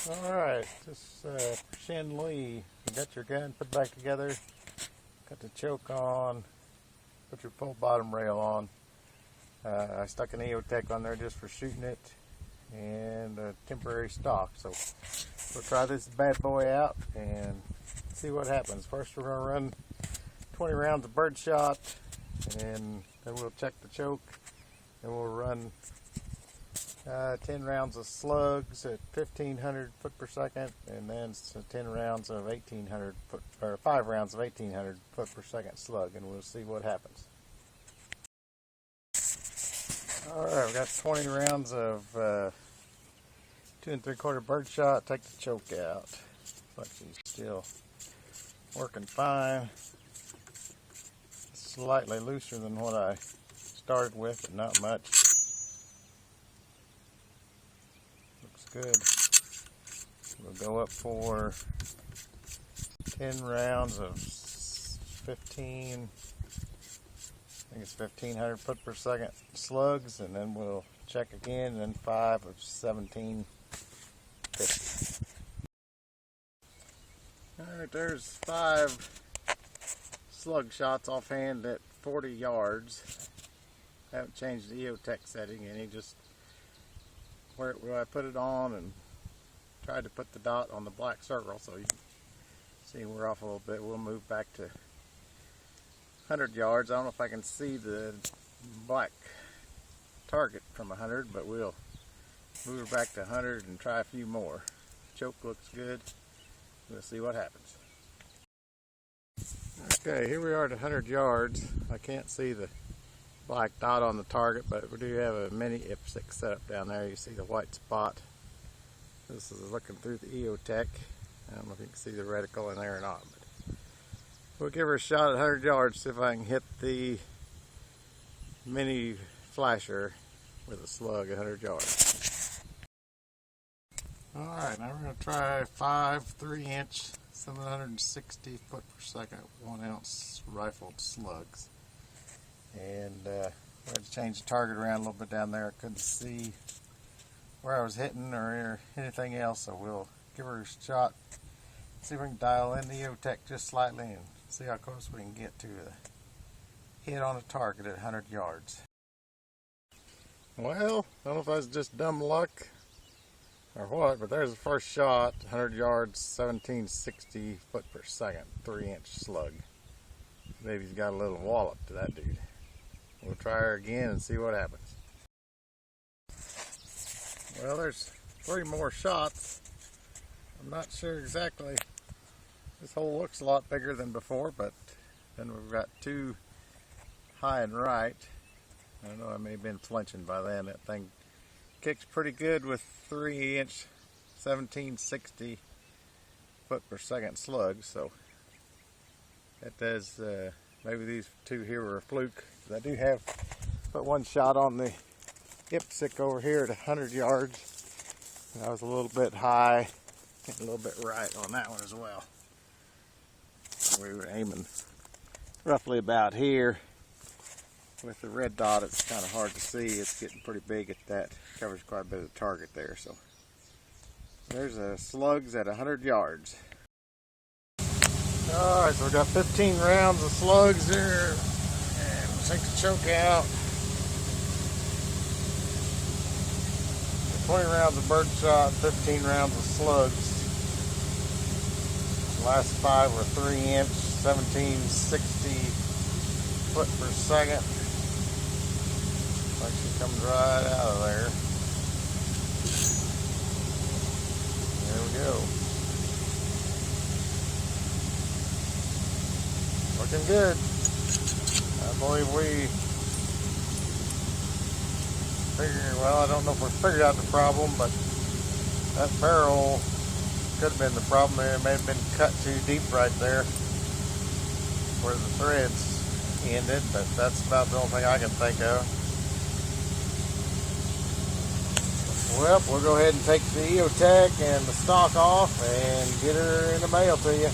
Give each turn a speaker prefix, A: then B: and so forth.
A: Alright, this Shin Lee. You got your gun put back together, got the choke on, put your full bottom rail on. I stuck an EOTech on there just for shooting it and a temporary stock. So we'll try this bad boy out and see what happens. First we're going to run 20 rounds of Birdshot, and then we'll check the choke, and we'll run 10 rounds of slugs at 1500 foot per second, and then 10 rounds of 1800 foot, or 5 rounds of 1800 foot per second slug, and we'll see what happens. Alright, we've got 20 rounds of 2 3/4 Birdshot. Take the choke out. Looks like she's still working fine. Slightly looser than what I started with, but not much. Good. We'll go up for 10 rounds of 15, I think it's 1500 foot per second slugs, and then we'll check again, and then 5 of 1750. Alright, there's 5 slug shots offhand at 40 yards. I haven't changed the EOTech setting any, just where I put it on and tried to put the dot on the black circle, so you can see we're off a little bit. We'll move back to 100 yards. I don't know if I can see the black target from 100, but we'll move her back to 100 and try a few more. Choke looks good. We'll see what happens. Okay, here we are at 100 yards. I can't see the black dot on the target, but we do have a mini IPSC setup down there. You see the white spot. This is looking through the EOTech. I don't know if you can see the reticle in there or not, but we'll give her a shot at 100 yards, see if I can hit the mini flasher with a slug at 100 yards. Alright, now we're going to try 5 3-inch 760 foot per second 1 ounce rifled slugs. And I had to change the target around a little bit down there. I couldn't see where I was hitting or anything else, so we'll give her a shot, see if we can dial in the EOTech just slightly and see how close we can get to the hit on a target at 100 yards. Well, I don't know if that was just dumb luck or what, but there's the first shot, 100 yards, 1760 foot per second, 3-inch slug. Baby's got a little wallop to that dude. We'll try her again and see what happens. Well, there's 3 more shots. I'm not sure exactly. This hole looks a lot bigger than before, but then we've got 2 high and right. I don't know, I may have been flinching by then. That thing kicks pretty good with 3-inch 1760 foot per second slugs, so that does, maybe these 2 here were a fluke. I do have put 1 shot on the IPSC over here at 100 yards. And I was a little bit high and a little bit right on that one as well. We were aiming roughly about here. With the red dot, it's kind of hard to see. It's getting pretty big at that. Covers quite a bit of the target there. So there's a slugs at 100 yards. Alright, so we've got 15 rounds of slugs there. And we'll take the choke out. 20 rounds of Birdshot, 15 rounds of slugs. The last 5 were 3-inch, 1760 foot per second. Like she comes right out of there. There we go. Looking good. I believe we figured, well, I don't know if we figured out the problem, but that barrel could have been the problem. It may have been cut too deep right there where the threads ended, but that's about the only thing I can think of. Well, we'll go ahead and take the EOTech and the stock off and get her in the mail to you.